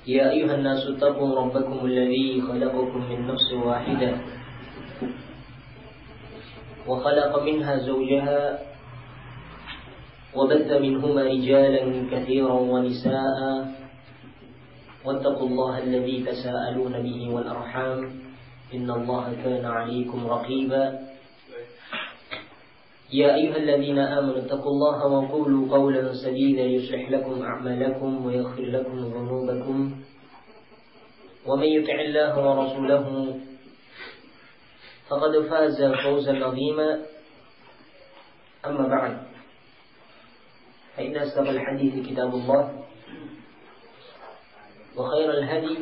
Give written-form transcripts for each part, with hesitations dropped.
يا أيها الناس اتقوا ربكم الذي خلقكم من نفس واحدة وخلق منها زوجها وبث منهما رجالا كثيرا ونساء واتقوا الله الذي تساءلون به والأرحام إن الله كان عليكم رقيبا يا أيها الذين آمنوا اتقوا الله وقولوا قولا سديدا يصلح لكم أعمالكم ويغفر لكم ذنوبكم ومن يطع الله ورسوله فقد فاز فوزا عظيما أما بعد فإن أصدق الحديث كتاب الله وخير الهدي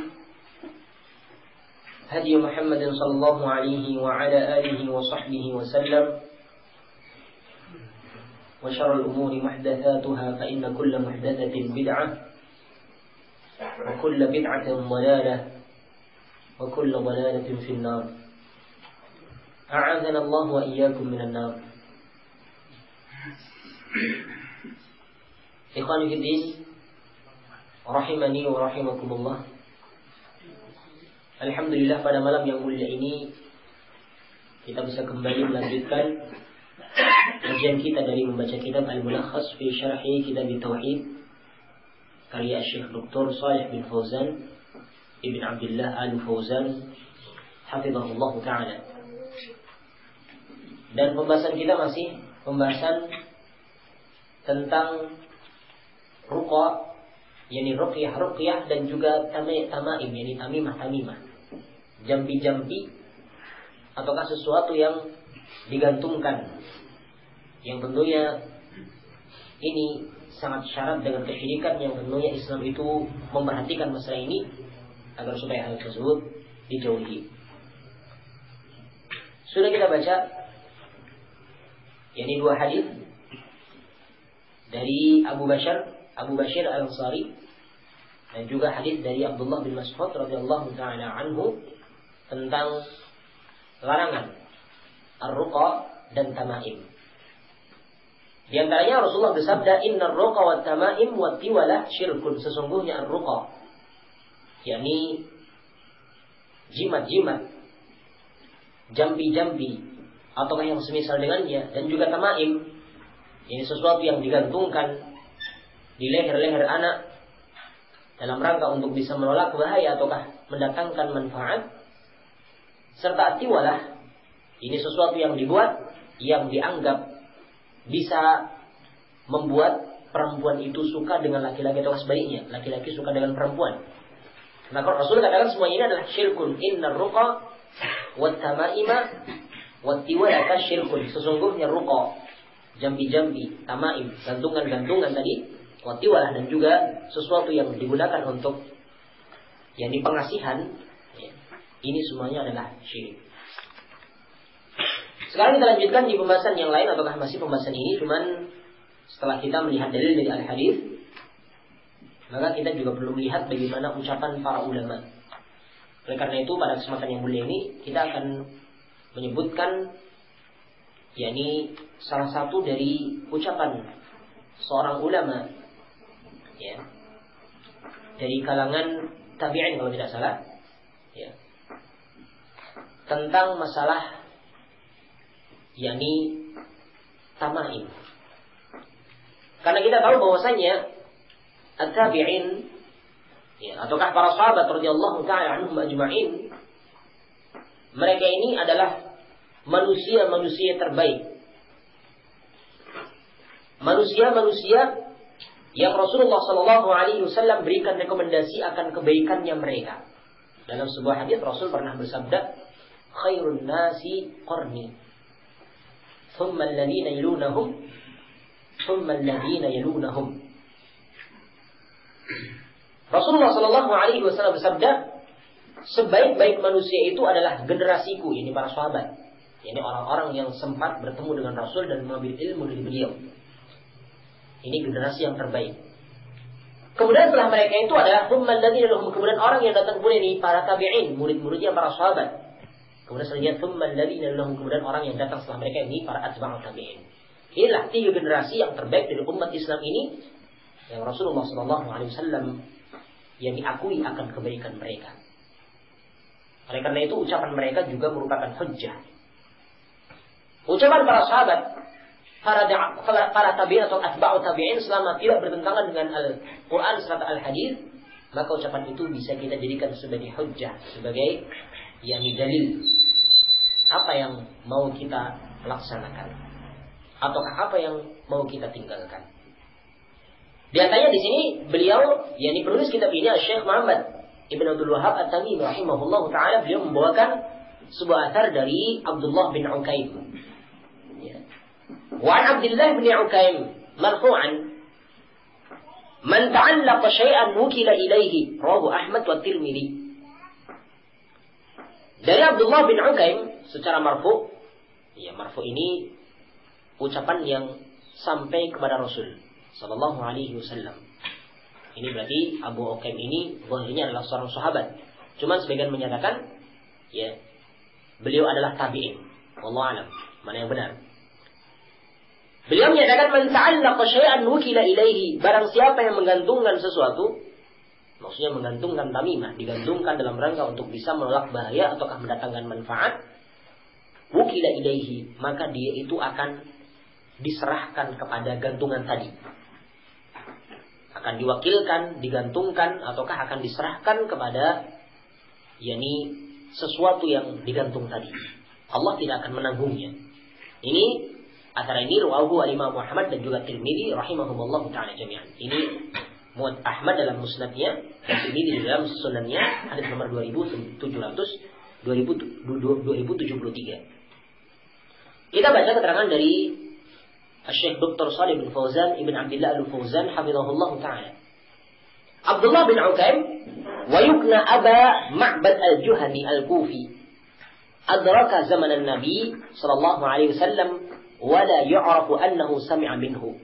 هدي محمد صلى الله عليه وعلى آله وصحبه وسلم وشر الأمور محدثاتها فإن كل محدثة بدعة وكل بدعة ضلالة وكل ضلالة في النار أعاذنا الله وإياكم من النار. Ikhwani fi din, rahimani wa rahimakumullah. Alhamdulillah pada malam yang mulia ini kita bisa kembali melanjutkan kajian kita dari membaca kitab Al-Mulakhas fi Syarhi Kitab Tauhid karya Syekh Dr. Shalih bin Fauzan Ibn Abdullah Al-Fauzan hafizahullah taala. Dan pembahasan kita masih pembahasan tentang ruqa, yakni ruqyah dan juga tamaim, yakni tamimah, jampi-jampi ataukah sesuatu yang digantungkan, yang tentunya ini sangat syarat dengan kesyirikan, yang tentunya Islam itu memperhatikan masalah ini agar supaya hal tersebut dijauhi. Sudah kita baca yakni dua hadis dari Abu Bashir Al-Ansari dan juga hadis dari Abdullah bin Mas'ud radhiyallahu taala anhu tentang larangan ar-ruqa dan tamaim. Di antaranya Rasulullah bersabda, "Innar ruqa wat tamaim wat tiwalah syirkun." Sesungguhnya ar-ruqa, yakni jimat-jimat, jampi-jampi ataukah yang semisal dengannya, dan juga tamaim, ini sesuatu yang digantungkan di leher-leher anak dalam rangka untuk bisa menolak bahaya ataukah mendatangkan manfaat, serta tiwalah, ini sesuatu yang dibuat yang dianggap bisa membuat perempuan itu suka dengan laki-laki atau sebaliknya, laki-laki suka dengan perempuan. Maka Rasul katakan semuanya ini adalah syirkun. Innar ruqa wat tamaima wat tiwala syirkun. Sesungguhnya ruqa, jambi-jambi, tamaim, gantungan-gantungan tadi, wat tiwalah, dan juga sesuatu yang digunakan untuk yang pengasihan, ini semuanya adalah syirik. Sekarang kita lanjutkan di pembahasan yang lain, ataukah masih pembahasan ini, cuman setelah kita melihat dalil dari al-hadis, maka kita juga perlu melihat bagaimana ucapan para ulama. Oleh karena itu pada kesempatan yang mulia ini kita akan menyebutkan yakni salah satu dari ucapan seorang ulama, ya, dari kalangan tabi'in kalau tidak salah, ya, tentang masalah yakni tamaim. Karena kita tahu bahwasanya at-tabi'in, ya, ataukah para sahabat radhiyallahu ta'ala anhum ajma'in, mereka ini adalah manusia-manusia terbaik. Manusia-manusia yang Rasulullah sallallahu alaihi wasallam berikan rekomendasi akan kebaikannya mereka. Dalam sebuah hadis Rasul pernah bersabda, "Khairun nasi qarni, thumma alladhina yalunahum, thumma alladhina yalunahum." Rasulullah sallallahu alaihi wasallam bersabda, sebaik-baik manusia itu adalah generasiku, ini para sahabat, ini orang-orang yang sempat bertemu dengan Rasul dan mengambil ilmu dari beliau. Ini generasi yang terbaik. Kemudian setelah mereka itu adalah thumma alladhina yalunahum, kemudian orang yang datang kemudian ini para tabi'in, murid-muridnya para sahabat. Kemudian selanjutnya thumma alladhina yalunahum, kemudian orang yang datang setelah mereka ini para atba'ut tabi'in. Inilah tiga generasi yang terbaik dari umat Islam ini yang Rasulullah sallallahu alaihi wasallam yang diakui akan kebaikan mereka. Oleh karena itu ucapan mereka juga merupakan hujjah. Ucapan para sahabat, para tabi'in atau atba'u tabi'in selama tidak bertentangan dengan Al-Quran serta Al-Hadis, maka ucapan itu bisa kita jadikan sebagai hujjah, sebagai dalil apa yang mau kita laksanakan ataukah apa yang mau kita tinggalkan. Di antaranya di sini beliau, penulis kitab ini Syekh Muhammad Ibn Abdul Wahhab At-Tamimi rahimahullah taala, beliau membawakan sebuah athar dari Abdullah bin Ukaim. Wa an Abdullah bin Ukaim marfu'an, man ta'allaqa syai'an wukila ilaihi, rawahu Ahmad wa Tirmidzi. Dari Abdullah bin Ukaim secara marfu, marfu ini ucapan yang sampai kepada Rasul sallallahu alaihi wasallam. Ini berarti Abu Ukaim ini bahwasanya adalah seorang sahabat. Cuma sebagian menyatakan beliau adalah tabi'in. Wallahu alam, mana yang benar. Beliau menyatakan man ta'allaqa syai'an wukila ilaihi, barang siapa yang menggantungkan sesuatu, maksudnya menggantungkan tamimah, digantungkan dalam rangka untuk bisa menolak bahaya ataukah mendatangkan manfaat, wukila ilaihi, maka dia itu akan diserahkan kepada gantungan tadi. Akan diwakilkan, digantungkan, ataukah akan diserahkan kepada sesuatu yang digantung tadi. Allah tidak akan menanggungnya. Ini antara ini rawahu al-Imam Muhammad dan juga Tirmidzi rahimahumullah taala jami'an. Ini Ahmad dalam musnadnya dan Tirmidzi dalam sunannya, hadis nomor 2773. Kita baca keterangan dari Syekh Dr. Shalih bin Fauzan Ibn Abdullah Al-Fauzan hafizahullah taala. Abdullah bin Ukaim wa yukna Aba Ma'bad Al-Juhani Al-Kufi adraka zaman Nabi sallallahu alaihi wasallam wa la yu'rafu annahu sami'a minhu.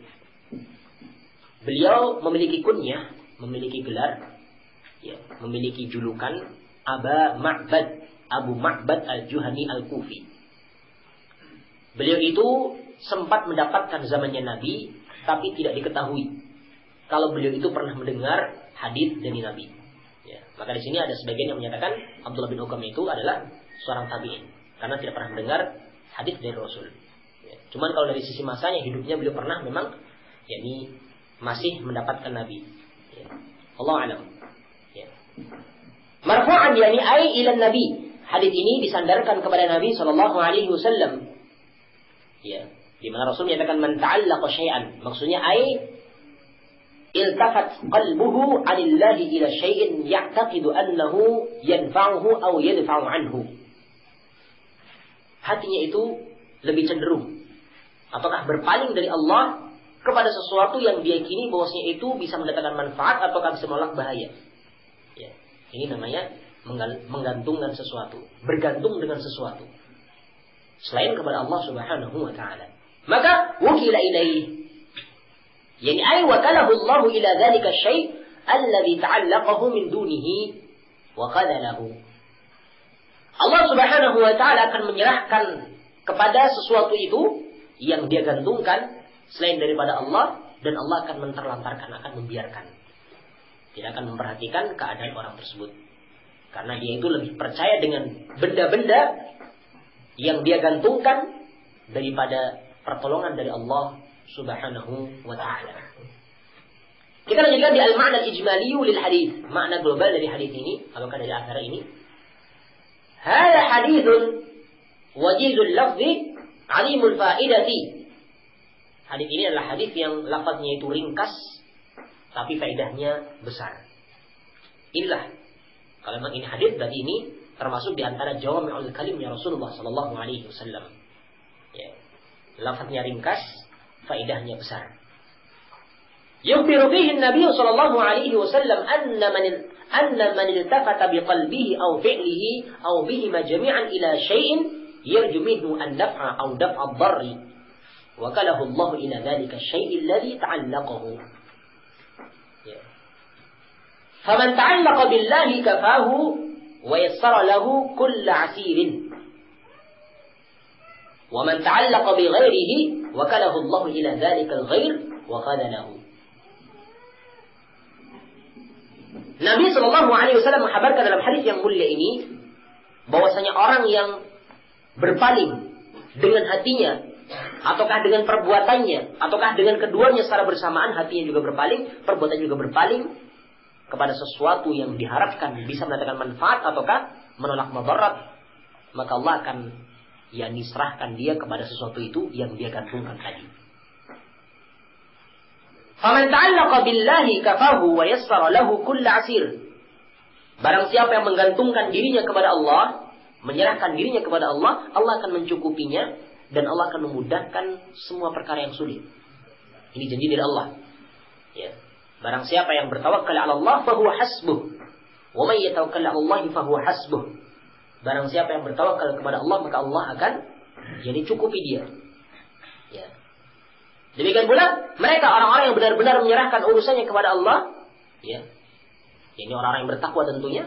Beliau memiliki kunyah, memiliki gelar, memiliki julukan Aba Ma'bad, Abu Ma'bad Al-Juhani Al-Kufi. Beliau itu sempat mendapatkan zamannya Nabi, tapi tidak diketahui kalau beliau itu pernah mendengar hadis dari Nabi. Maka di sini ada sebagian yang menyatakan Abdullah bin Ukaim itu adalah seorang tabi'in karena tidak pernah mendengar hadis dari Rasul. Cuman kalau dari sisi masanya hidupnya beliau pernah memang masih mendapatkan Nabi. Allah alam. Marfu'an ai ila Nabi. Hadis ini disandarkan kepada Nabi sallallahu alaihi wasallam. Di mana Rasul menyatakan man ta'allaqa syai'an, maksudnya iltafat qalbuhu 'anillahi ila syai'in ya'taqidu annahu yanfa'uhu aw yadfa'u anhu. Hatinya itu lebih cenderung apakah berpaling dari Allah kepada sesuatu yang dia yakini bahwasanya itu bisa mendatangkan manfaat ataukah bisa menolak bahaya. Ini namanya menggantungkan sesuatu, bergantung dengan sesuatu selain kepada Allah Subhanahu wa taala. Maka wukila ilaihi, ay wakalahu Allah ila dzalika syai' alladhi ta'allaqahu min dunihi wa qadalahu. Allah Subhanahu wa taala akan menyerahkan kepada sesuatu itu yang dia gantungkan selain daripada Allah, dan Allah akan menterlantarkan, akan membiarkan. Tidak akan memperhatikan keadaan orang tersebut. Karena dia itu lebih percaya dengan benda-benda yang dia gantungkan daripada pertolongan dari Allah Subhanahu wa ta'ala. Kita lanjutkan di al-ma'na al-ijmali lil hadis, makna global dari hadis ini, apakah dari acara ini? Hadza haditsun wajizul lafzi 'alimul faidati. Hadis ini adalah hadis yang lafaznya itu ringkas tapi faedahnya besar. Inilah, kalau memang ini hadis berarti ini termasuk di antara jawami'ul kalimnya Rasulullah sallallahu alaihi wasallam. Lafaznya ringkas, faedahnya besar. Yukhbiru fihi an-nabiy sallallahu alaihi wasallam anna man iltafata biqalbihi aw fi'lihi aw bihima jami'an ila syai'in yarju minhu an-naf'a aw daf'a ad-darri wakalahu Allah ila dhalika syai' alladhi ta'allaqahu. Faman ta'allaqa billahi kafahu wa yassara lahu kull 'asirin. Wa man ta'allaqa bi ghairihi wakalahu Allah ila dhalika al-ghair wa qadalahu. Nabi Shallallahu Alaihi Wasallam menghabarkan dalam hadis yang mulia ini bahwasanya orang yang berpaling dengan hatinya, ataukah dengan perbuatannya, ataukah dengan keduanya secara bersamaan, hatinya juga berpaling, perbuatannya juga berpaling kepada sesuatu yang diharapkan bisa mendatangkan manfaat ataukah menolak mudarat, maka Allah akan serahkan dia kepada sesuatu itu yang dia gantungkan tadi. Faman ta'allaqa billahi kafahu wa yassara lahu kull 'asir. Barang siapa yang menggantungkan dirinya kepada Allah, menyerahkan dirinya kepada Allah, Allah akan mencukupinya dan Allah akan memudahkan semua perkara yang sulit. Ini janji dari Allah. Ya. Barang siapa yang bertawakal 'ala Allah fa huwa hasbuh. Wa may yatawakkal 'ala Allah fa huwa hasbuh. Barang siapa yang bertawakal kepada Allah, maka Allah akan cukupi dia. Ya. Demikian pula mereka orang-orang yang benar-benar menyerahkan urusannya kepada Allah, ya. Ini orang-orang yang bertakwa tentunya.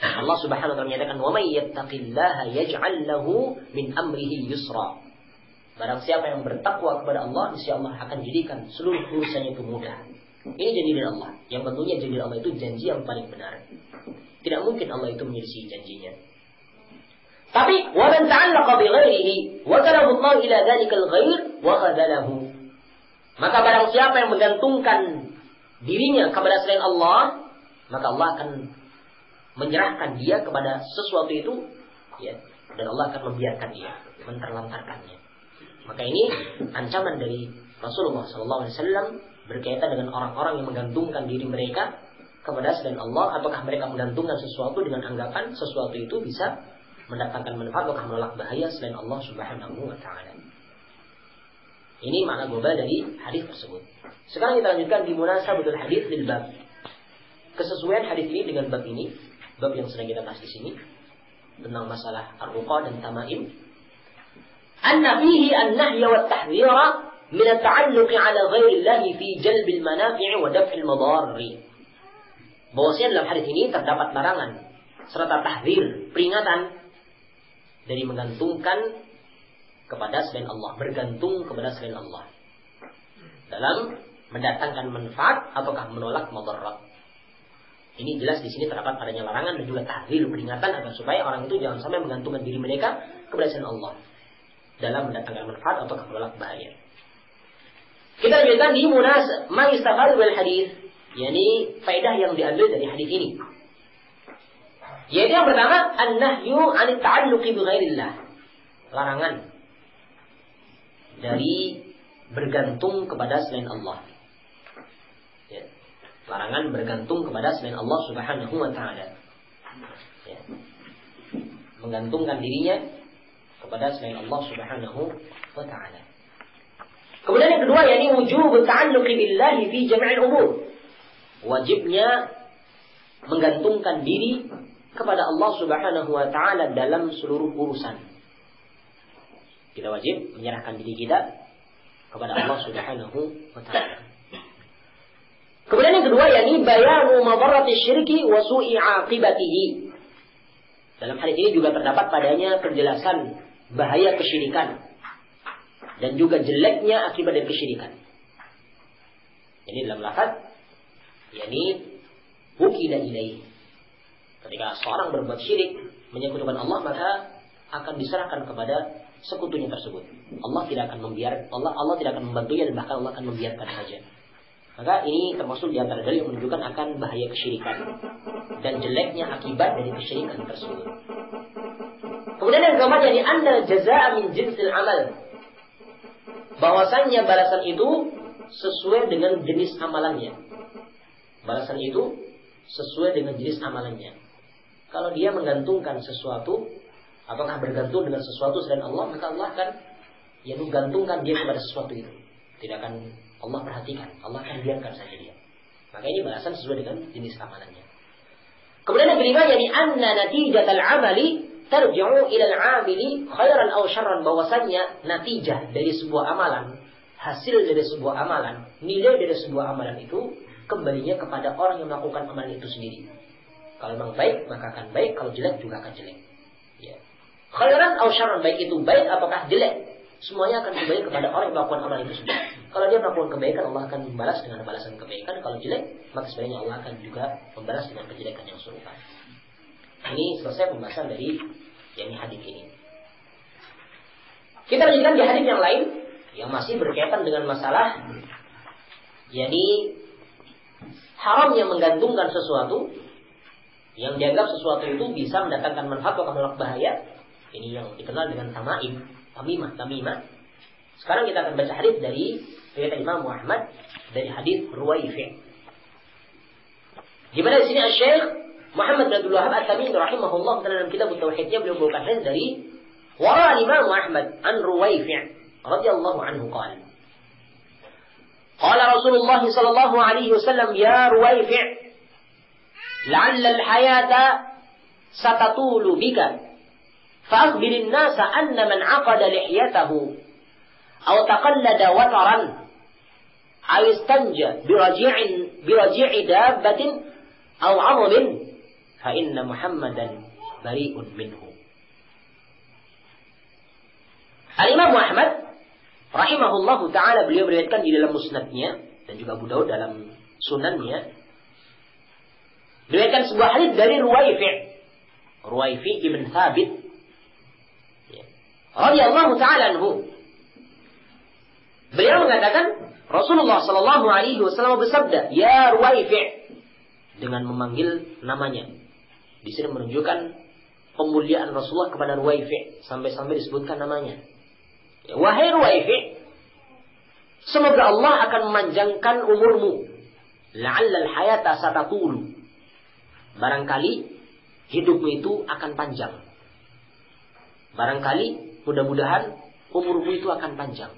Allah Subhanahu wa taala menyatakan, "Wa may yattaqillaha yaj'al lahu min amrihi yusra." Barang siapa yang bertakwa kepada Allah, insyaallah akan jadikan seluruh urusannya itu mudah. Ini janji dari Allah. Yang tentunya janji dari Allah itu janji yang paling benar. Tidak mungkin Allah itu menyelisihi janjinya. Tapi wa man ta'allaqa bi ghairihi wa kalahu Allah ila dzalikal ghair wa khadalahu. Maka barang siapa yang menggantungkan dirinya kepada selain Allah, maka Allah akan menyerahkan dia kepada sesuatu itu, ya, dan Allah akan membiarkan dia, menterlantarkannya. Maka ini ancaman dari Rasulullah SAW berkaitan dengan orang-orang yang menggantungkan diri mereka kepada selain Allah, ataukah mereka menggantungkan sesuatu dengan anggapan sesuatu itu bisa mendatangkan manfaat ataukah menolak bahaya selain Allah Subhanahu wa taala. Ini makna global dari hadis tersebut. Sekarang kita lanjutkan di munasabatul hadis lil bab. Kesesuaian hadis ini dengan bab ini, bab yang sedang kita bahas di sini tentang masalah ar-ruqa dan tamaim. Anna fihi an-nahya wa at-tahdhira min at-ta'alluq 'ala ghairi Allah fi jalb al-manafi' wa daf' al-madar. Bahwasanya dalam hadis ini terdapat larangan serta tahdzir, peringatan dari menggantungkan kepada selain Allah, bergantung kepada selain Allah dalam mendatangkan manfaat ataukah menolak mudarat. Ini jelas di sini terdapat padanya larangan dan juga tahdzir, peringatan agar supaya orang itu jangan sampai menggantungkan diri mereka kepada selain Allah dalam mendatangkan manfaat ataukah menolak bahaya. Kita lanjutkan di ma istafad bil hadis, yakni faedah yang diambil dari hadis ini. Yaitu yang pertama, an-nahyu 'anit ta'alluqi bi ghairillah. Larangan dari bergantung kepada selain Allah. Ya. Larangan bergantung kepada selain Allah Subhanahu wa taala. Ya. Menggantungkan dirinya kepada selain Allah Subhanahu wa taala. Kemudian yang kedua, yakni wujub ta'alluqi billahi fi jami'il umur. Wajibnya menggantungkan diri kepada Allah Subhanahu wa taala dalam seluruh urusan. Kita wajib menyerahkan diri kita kepada Allah Subhanahu wa taala. Kemudian yang kedua, yakni bayanu madarrati syirki wa su'i 'aqibatihi. Dalam hadis ini juga terdapat padanya penjelasan bahaya kesyirikan dan juga jeleknya akibat dari kesyirikan. Ini dalam lafaz yakni wukila ilaihi. Ketika seorang berbuat syirik menyekutukan Allah, maka akan diserahkan kepada sekutunya tersebut. Allah tidak akan membantunya dan bahkan Allah akan membiarkan saja. Maka ini termasuk di antara dalil yang menunjukkan akan bahaya kesyirikan dan jeleknya akibat dari kesyirikan tersebut. Kemudian yang keempat, yakni anna jazaa'a min jinsil amal. Bahwasannya balasan itu sesuai dengan jenis amalannya. Balasan itu sesuai dengan jenis amalannya. Kalau dia menggantungkan sesuatu, apakah bergantung dengan sesuatu selain Allah, maka Allah akan menggantungkan dia kepada sesuatu itu. Tidak akan Allah perhatikan, Allah akan biarkan saja dia. Maka ini balasan sesuai dengan jenis amalannya. Kemudian yang kelima, yakni anna natijatal amali tarji'u ila al-'amili khairan aw syarran. Bahwasanya natijah dari sebuah amalan, hasil dari sebuah amalan, nilai dari sebuah amalan itu kembalinya kepada orang yang melakukan amalan itu sendiri. Kalau memang baik, maka akan baik. Kalau jelek, juga akan jelek. Ya. Khairan aw syarran, baik itu baik apakah jelek, semuanya akan kembali kepada orang yang melakukan amalan itu sendiri. Kalau dia melakukan kebaikan, Allah akan membalas dengan balasan kebaikan. Kalau jelek, maka sebenarnya Allah akan juga membalas dengan kejelekan yang serupa. Ini selesai pembahasan dari hadis ini. Kita lanjutkan di hadis yang lain yang masih berkaitan dengan masalah haramnya menggantungkan sesuatu yang dianggap sesuatu itu bisa mendatangkan manfaat atau menolak bahaya. Ini yang dikenal dengan tamimah. Sekarang kita akan baca hadis dari riwayat Imam Muhammad dari hadis Ruwaifi'. Di mana di sini Syekh Muhammad bin Abdul Wahhab At-Tamimi rahimahullah dalam kitab Tauhidnya beliau membawakan hadis dari wara Imam Muhammad an Ruwaifi' radhiyallahu anhu qala qala Rasulullah sallallahu alaihi wasallam ya Ruwaifi' la'alla al-hayata satatulu bika fa'akhbirin nasa anna man 'aqada lihyatahu aw taqallada wataran aw istanja biraji'i dabbatin aw 'amamin fa inna Muhammadan bari'un minhu. Al-Imam Muhammad rahimahullahu taala beliau meriwayatkan di dalam musnadnya dan juga Abu Daud dalam sunannya meriwayatkan sebuah hadis dari Ruwaifi' ibn Thabit radhiyallahu taala anhu. Beliau mengatakan Rasulullah sallallahu alaihi wasallam bersabda, "Ya Ruwaifi'," dengan memanggil namanya. Di sini menunjukkan pemuliaan Rasulullah kepada Ruwaifi' sampai-sampai disebutkan namanya. Ya, wahai Ruwaifi', semoga Allah akan memanjangkan umurmu. La'alla al-hayata satatulu. Barangkali hidupmu itu akan panjang. Barangkali mudah-mudahan umurmu itu akan panjang.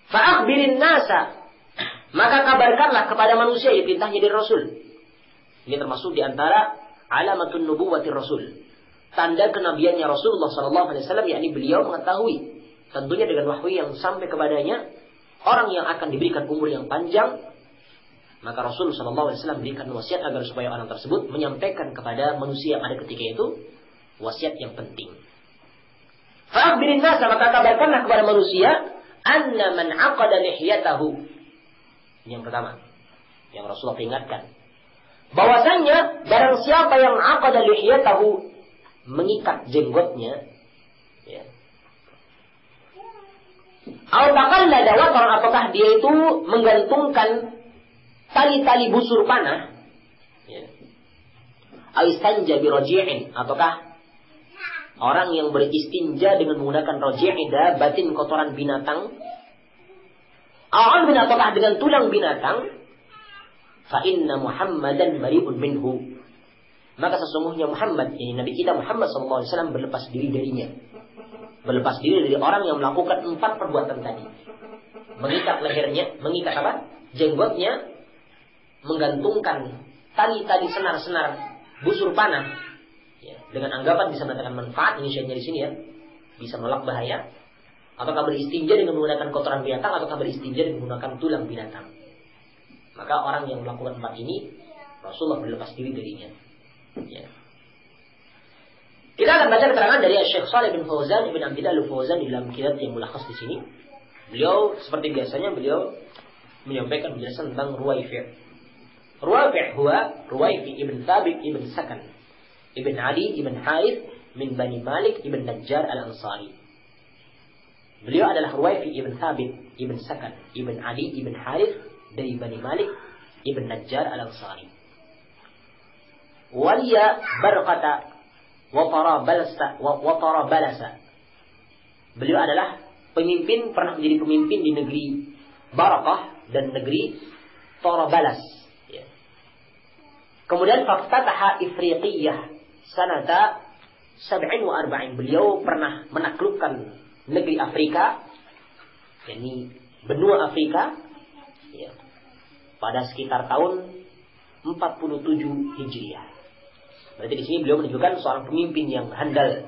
Fa'akhbirin nasa, maka kabarkanlah kepada manusia yang diperintahnya dari Rasul. Ini termasuk di antara alamatun nubuwwatir Rasul. Tanda kenabiannya Rasulullah SAW, yakni beliau mengetahui tentunya dengan wahyu yang sampai kepadanya orang yang akan diberikan umur yang panjang. Maka Rasul SAW berikan wasiat agar supaya orang tersebut menyampaikan kepada manusia yang ada ketika itu wasiat yang penting. Fa'akhbirin nasa, maka kabarkanlah kepada manusia anna man 'aqada lihyatahu. Yang pertama yang Rasulullah peringatkan, bahwasanya barang siapa yang 'aqada lihyatahu, mengikat jenggotnya, ya. Atau taqallada wataran, apakah dia itu menggantungkan tali-tali busur panah, ya. Aistanja biraji'in, ataukah orang yang beristinja dengan menggunakan raji'ida, batin kotoran binatang, ataukah dengan tulang binatang, fa inna Muhammadan bari'un minhu, maka sesungguhnya Muhammad, ini Nabi kita Muhammad SAW berlepas diri darinya. Berlepas diri dari orang yang melakukan 4 perbuatan tadi. Mengikat lehernya, mengikat jenggotnya, menggantungkan tali-tali senar-senar busur panah, ya, dengan anggapan bisa mendatangkan manfaat, ini syahidnya di sini ya, bisa menolak bahaya. Ataukah beristinja dengan menggunakan kotoran binatang, ataukah beristinja dengan menggunakan tulang binatang. Maka orang yang melakukan 4 ini, Rasulullah berlepas diri darinya. Ya. Kita akan baca keterangan dari Syekh Shalih bin Fauzan ibn Abdillah al-Fauzan di dalam kitab yang mulakhas di sini. Beliau seperti biasanya beliau menyampaikan penjelasan tentang Ruwaifi'. Ruwaifi' huwa Ruwaifi' ibn Thabit ibn Sakan ibn Ali ibn Harith min Bani Malik ibn Najjar al-Ansari. Beliau adalah Ruwaifi' ibn Thabit ibn Sakan ibn Ali ibn Harith dari Bani Malik ibn Najjar al-Ansari. Waliya Barqata wa Tarabalasa. Beliau adalah pemimpin, pernah menjadi pemimpin di negeri Barakah dan negeri Tarabalas, ya. Kemudian faftataha Ifriqiyah sanata 47. Beliau pernah menaklukkan negeri Afrika, yakni benua Afrika, ya, pada sekitar tahun 47 Hijriah. Berarti di sini beliau menunjukkan seorang pemimpin yang handal,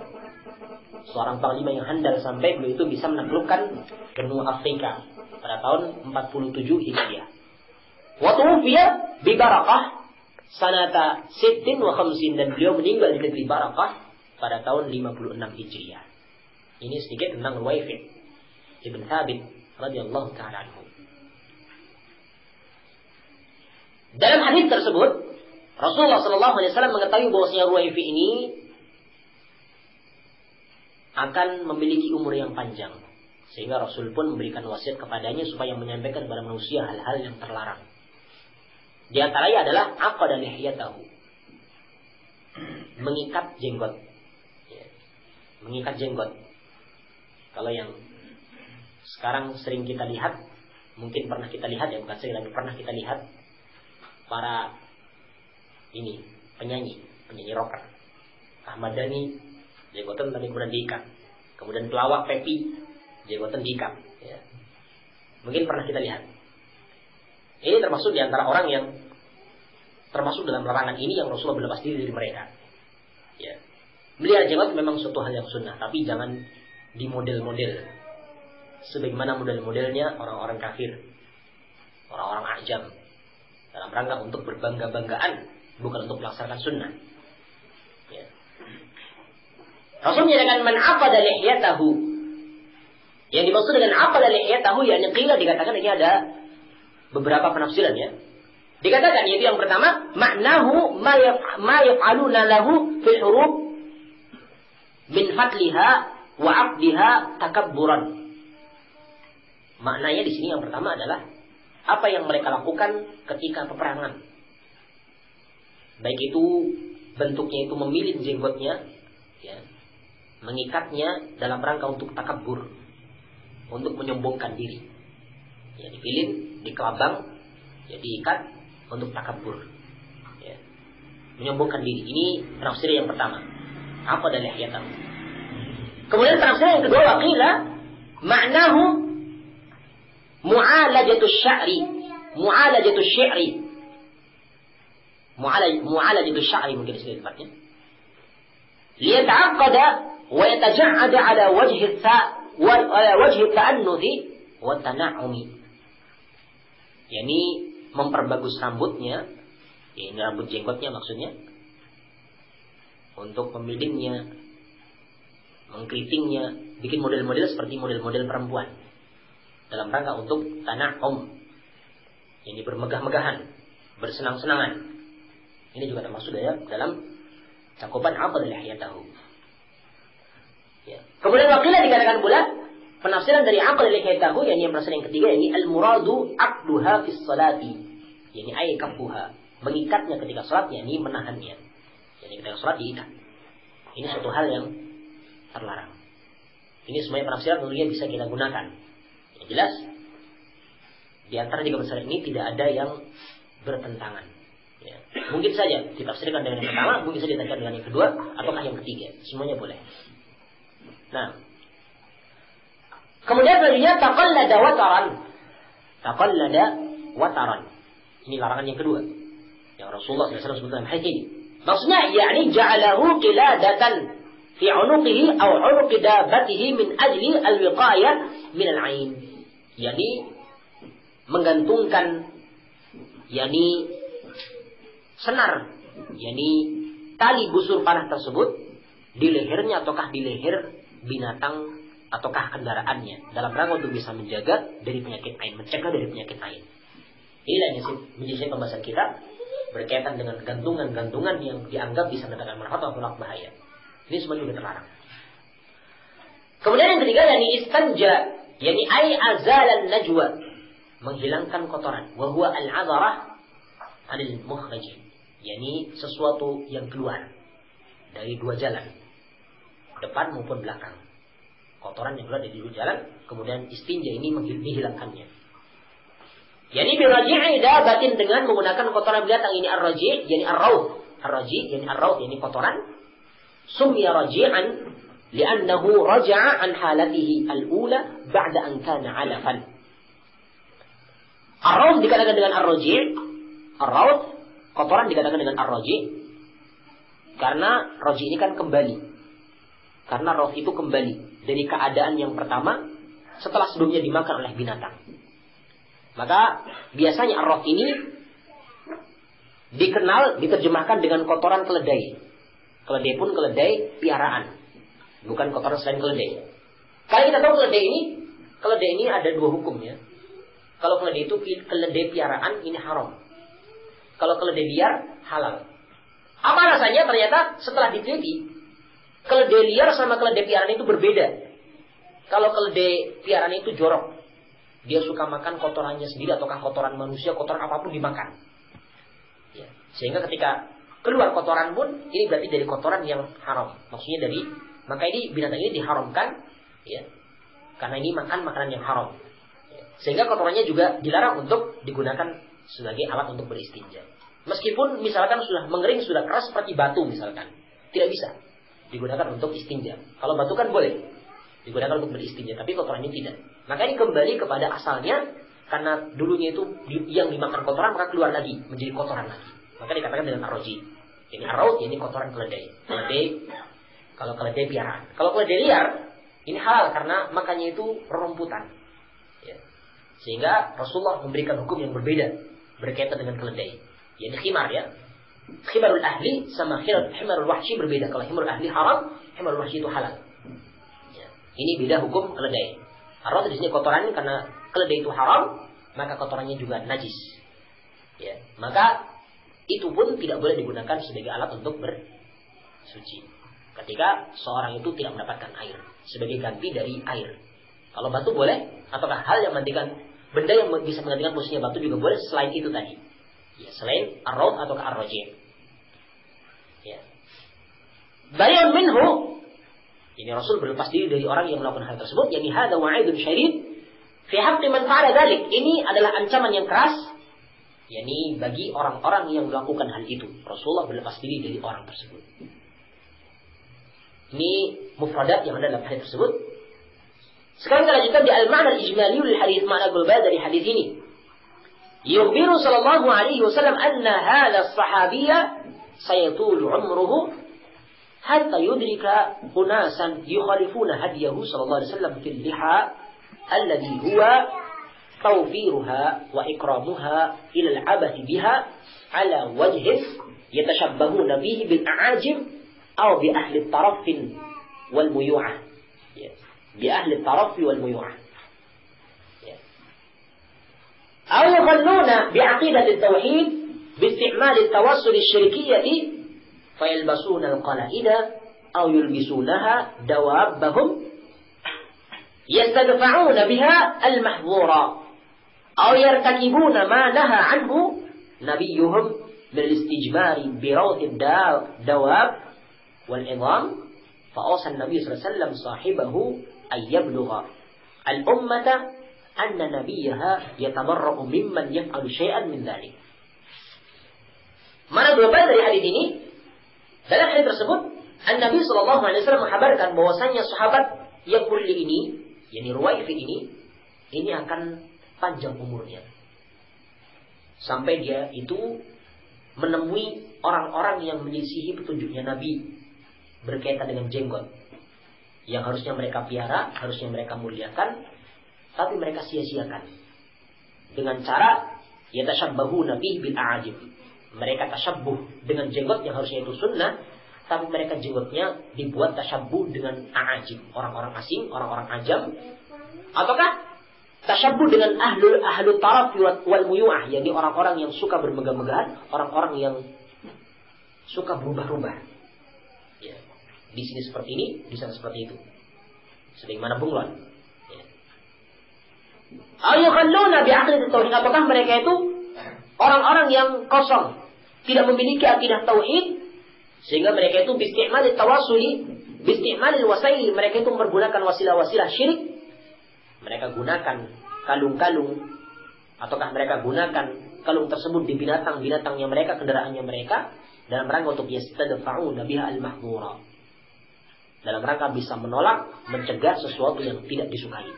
seorang panglima yang handal sampai beliau itu bisa menaklukkan benua Afrika pada tahun 47 Hijriah. Wa tuwfiya bi Barakah sanata 56, dan beliau meninggal di negeri Barakah pada tahun 56 Hijriah. Ini sedikit tentang Ruwaifi' ibn Thabit radhiyallahu taala anhu. Dalam hadis tersebut, Rasulullah sallallahu alaihi wasallam mengetahui bahwasanya Ruwaifi ini akan memiliki umur yang panjang, sehingga Rasul pun memberikan wasiat kepadanya supaya menyampaikan kepada manusia hal-hal yang terlarang. Di antaranya adalah aqada lihiyatahu, mengikat jenggot. Ya. Mengikat jenggot. Kalau yang sekarang sering kita lihat, mungkin pernah kita lihat ya, bukan sering lagi, pernah kita lihat para penyanyi rocker. Ahmad Dhani jenggotan tadi kemudian diikat. Kemudian pelawak Pepi jenggotan diikat. Ya. Mungkin pernah kita lihat. Ini termasuk di antara orang yang termasuk dalam larangan ini yang Rasulullah berlepas diri dari mereka. Ya. Melihara jenggot memang suatu hal yang sunnah, tapi jangan di model-model sebagaimana model-modelnya orang-orang kafir, orang-orang ajam, dalam rangka untuk berbangga-banggaan, bukan untuk melaksanakan sunnah. Ya. Rasul menyatakan man aqada lihiyatahu. Yang dimaksud dengan aqada lihiyatahu, yakni qila, dikatakan ini ada beberapa penafsiran ya. Dikatakan yaitu yang pertama, maknahu ma yaf'aluna lahu fil huruf min fatliha wa 'aqdiha takabburan. Maknanya di sini yang pertama adalah apa yang mereka lakukan ketika peperangan. Baik itu bentuknya itu memilih jenggotnya, ya, mengikatnya dalam rangka untuk takabur, untuk menyombongkan diri. Ya, dipilih, dikelabang, ya, diikat untuk takabur, ya, menyombongkan diri. Ini penafsir yang pertama. Apa dan lihiyatan? Kemudian penafsir yang kedua, waqila ma'nahu mu'alajatus sya'ri, mu'alajatus syi'ri, mu'alajatus sya'ri mungkin di sini tempatnya. Liyata'aqqada wa yataja'ada ala wajhi ta'annuthi wa tana'umi. Yani memperbagus rambutnya, ya ini rambut jenggotnya maksudnya, untuk memilingnya, mengkeritingnya, bikin model-model seperti model-model perempuan dalam rangka untuk tana'um, ini bermegah-megahan, bersenang-senangan. Ini juga termasuk dalam cakupan aqad lihiyatahu. Ya. Kemudian waqilah dikatakan pula penafsiran dari aqad lihiyatahu, yang penafsiran yang ketiga, ini al-muradu aqduha fis salati, yani ay kafuha, mengikatnya ketika salat, yakni menahannya. Yani ketika salat diikat. Ini suatu hal yang terlarang. Ini semuanya penafsiran tentunya bisa kita gunakan. Yang jelas di antara tiga penafsiran ini tidak ada yang bertentangan. Ya. Mungkin saja ditafsirkan dengan yang pertama, mungkin saja ditafsirkan dengan yang kedua, ataukah yang ketiga. Semuanya boleh. Nah, kemudian selanjutnya taqallada wataran. Taqallada wataran. Ini larangan yang kedua yang Rasulullah SAW sebutkan dalam hadis ini. Maksudnya yakni ja'alahu qiladatan fi 'unuqihi aw 'unuqi dabbatihi min ajli al-wiqayah min al-'ain. Yani menggantungkan, yani senar, yani tali busur panah tersebut di lehernya ataukah di leher binatang ataukah kendaraannya dalam rangka untuk bisa menjaga dari penyakit ain, mencegah dari penyakit ain. Inilah yang menjadi pembahasan kita berkaitan dengan gantungan-gantungan yang dianggap bisa mendatangkan manfaat atau bahaya. Ini semua juga terlarang. Kemudian yang ketiga, yakni istanja, yakni ay azalan najwa, menghilangkan kotoran. Wa huwa al-'adharah 'anil mukhraj, yakni sesuatu yang keluar dari dua jalan, depan maupun belakang. Kotoran yang keluar dari dua jalan, kemudian istinja ini menghilangkannya. Yani biraji'i dabatin, dengan menggunakan kotoran binatang. Ini ar-raji', yani ar-rawth. Ar-raji', yani ar-rawth, yani kotoran. Summiya raji'an li'annahu raja'a an halatihi al-ula ba'da an kana 'alafan. Ar-rawth dikatakan dengan ar-raji'. Ar-rawth, kotoran dikatakan dengan ar-raji'. Karena raji' ini kan kembali. Karena rawth itu kembali dari keadaan yang pertama setelah sebelumnya dimakan oleh binatang. Maka biasanya ar-rawth ini dikenal, diterjemahkan dengan kotoran keledai. Keledai pun keledai piaraan, bukan kotoran selain keledai. Kalau kita tahu keledai ini keledai ini ada dua hukumnya. Kalau keledai itu keledai piaraan, ini haram. Kalau keledai liar, halal. Apa alasannya? Ternyata setelah diteliti, keledai liar sama keledai piaraan itu berbeda. Kalau keledai piaraan itu jorok, dia suka makan kotorannya sendiri ataukah kotoran manusia, kotoran apapun dimakan. Ya. Sehingga ketika keluar kotoran pun, ini berarti dari kotoran yang haram. Maksudnya maka ini binatang ini diharamkan, ya, karena ini makan makanan yang haram. Ya. Sehingga kotorannya juga dilarang untuk digunakan sebagai alat untuk beristinja. Meskipun misalkan sudah mengering, sudah keras seperti batu misalkan, tidak bisa digunakan untuk istinja. Kalau batu kan boleh digunakan untuk beristinja, tapi kotorannya tidak. Maka ini kembali kepada asalnya, karena dulunya itu yang dimakan kotoran maka keluar lagi menjadi kotoran lagi. Maka dikatakan dengan arroji. Ini arroji, ini kotoran keledai. Kalau keledai piaraan. Kalau keledai liar, ini halal karena makannya itu rerumputan. Ya. Sehingga Rasulullah memberikan hukum yang berbeda berkaitan dengan keledai. Ini khimar, ya. Khimarul ahli sama khimarul wahsyi berbeda. Kalau khimarul ahli haram, khimarul wahsyi itu halal. Ya. Ini beda hukum keledai. Arroh di sini kotoran, karena keledai itu haram, maka kotorannya juga najis. Ya. Maka itu pun tidak boleh digunakan sebagai alat untuk bersuci. Ketika seorang itu tidak mendapatkan air sebagai ganti dari air. Kalau batu boleh, ataukah hal yang menggantikan benda yang bisa menggantikan fungsinya batu juga boleh selain itu tadi. Ya, selain ar-raud atau ar-rajim. Ya. Bayan minhu, ini Rasul berlepas diri dari orang yang melakukan hal tersebut, yakni hada wa'idun syadid fi haqqi man fa'ala dzalik. Ini adalah ancaman yang keras, yakni bagi orang-orang yang melakukan hal itu. Rasulullah berlepas diri dari orang tersebut. Ini mufradat yang ada dalam hadis tersebut. Sekarang kita lanjutkan di al-ma'na al-ijmali lil hadis, makna global dari hadis ini. يخبر صلى الله عليه وسلم أن هذا الصحابي سيطول عمره حتى يدرك أناسا يخالفون هديه صلى الله عليه وسلم في اللحى الذي هو توفيرها وإكرامها إلى العبث بها على وجه يتشبهون به بالأعاجم أو بأهل الطرف والميوعة. بأهل الطرف والميوعة أو يظنون بعقيدة التوحيد باستعمال التوسل الشركية فيلبسون القلائد أو يلبسونها دوابهم يستدفعون بها المحظورة أو يرتكبون ما نهى عنه نبيهم من الاستجمار بروث الدواب والعظام. فأوصى النبي صلى الله عليه وسلم صاحبه أن يبلغ الأمة anna nabiyaha yatabarra'u mimman yaf'alu syai'an min dzalik. Mana global dari hadis ini? Dalam hadis tersebut, An-Nabi sallallahu alaihi wasallam menghabarkan bahwasanya sahabat yang mulia ini, yakni Ruwaifi ini akan panjang umurnya. Sampai dia itu menemui orang-orang yang menyisihi petunjuknya Nabi berkaitan dengan jenggot. Yang harusnya mereka piara, harusnya mereka muliakan, tapi mereka sia-siakan dengan cara yatashabbahu nabi bil a'ajib. Mereka tasyabbuh dengan jenggot yang harusnya itu sunnah, tapi mereka jenggotnya dibuat tasyabbuh dengan a'ajib, orang-orang asing, orang-orang ajam. Ataukah tasyabbuh dengan ahlul taraf wal muyu'ah, yakni orang-orang yang suka bermegah-megahan, orang-orang yang suka berubah-ubah. Ya. Di sini seperti ini, di sana seperti itu. Sebagaimana bunglon. Ayukhalluna bi'aqidah tauhid. Apakah mereka itu orang-orang yang kosong, tidak memiliki akidah tauhid, sehingga mereka itu bisti'mal tawasuli, bisti'mal wasail, mereka itu mempergunakan wasilah-wasilah syirik. Mereka gunakan kalung-kalung, ataukah mereka gunakan kalung tersebut di binatang-binatangnya mereka, kendaraannya mereka, dalam rangka untuk yastadfa'una biha al-mahdhura, dalam rangka bisa menolak, mencegah sesuatu yang tidak disukai.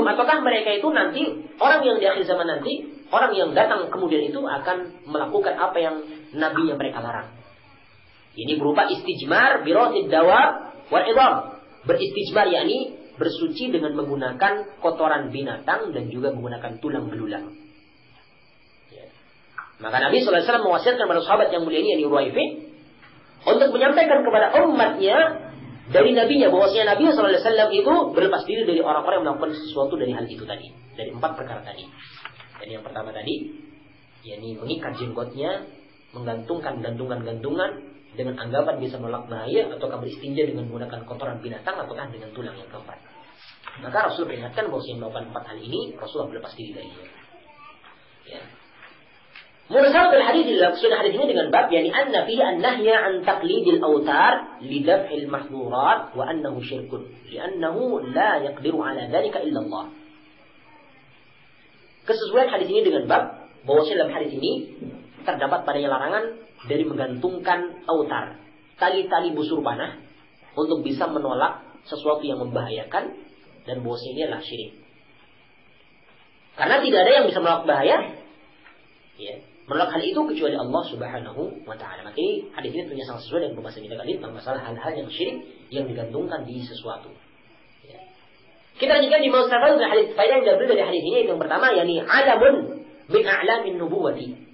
Ataukah mereka itu nanti, orang yang di akhir zaman nanti, orang yang datang kemudian itu akan melakukan apa yang Nabi yang mereka larang. Ini berupa istijmar birotid dawab wal idham. Beristijmar yakni bersuci dengan menggunakan kotoran binatang dan juga menggunakan tulang belulang. Ya. Maka Nabi SAW mewasiatkan kepada sahabat yang mulia ini, yakni Ruwaifi, untuk menyampaikan kepada umatnya dari nabinya, bahwasanya Nabi sallallahu alaihi wasallam itu berlepas diri dari orang-orang yang melakukan sesuatu dari hal itu tadi, dari 4 perkara tadi. Dan yang pertama tadi, yakni mengikat jenggotnya, menggantungkan gantungan-gantungan dengan anggapan bisa menolak bahaya, ataukah beristinja dengan menggunakan kotoran binatang, ataukah dengan tulang yang keempat. Maka Rasul peringatkan bahwasanya melakukan 4 hal ini Rasulullah berlepas diri darinya. Ya. Mursal hadis dilaksanakan hadis ini dengan bab yakni anna fihi an-nahya an taqlidil awtar li daf'il mahdhurat wa annahu syirkun li'annahu la yaqdiru ala dhalika illa Allah. Kesesuaian hadis ini dengan bab bahwa dalam hadis ini terdapat padanya larangan dari menggantungkan autar, tali-tali busur panah untuk bisa menolak sesuatu yang membahayakan, dan bahwa ini adalah syirik. Karena tidak ada yang bisa menolak bahaya, ya, menolak hal itu kecuali Allah Subhanahu wa taala. Maka ini hadis ini tentunya sangat sesuai dengan pembahasan kita kali tentang masalah hal-hal yang syirik yang digantungkan di sesuatu. Ya. Kita lanjutkan di masalah dari hadis faedah yang diambil dari hadis ini. Yang pertama yakni alamun min a'lamin nubuwati.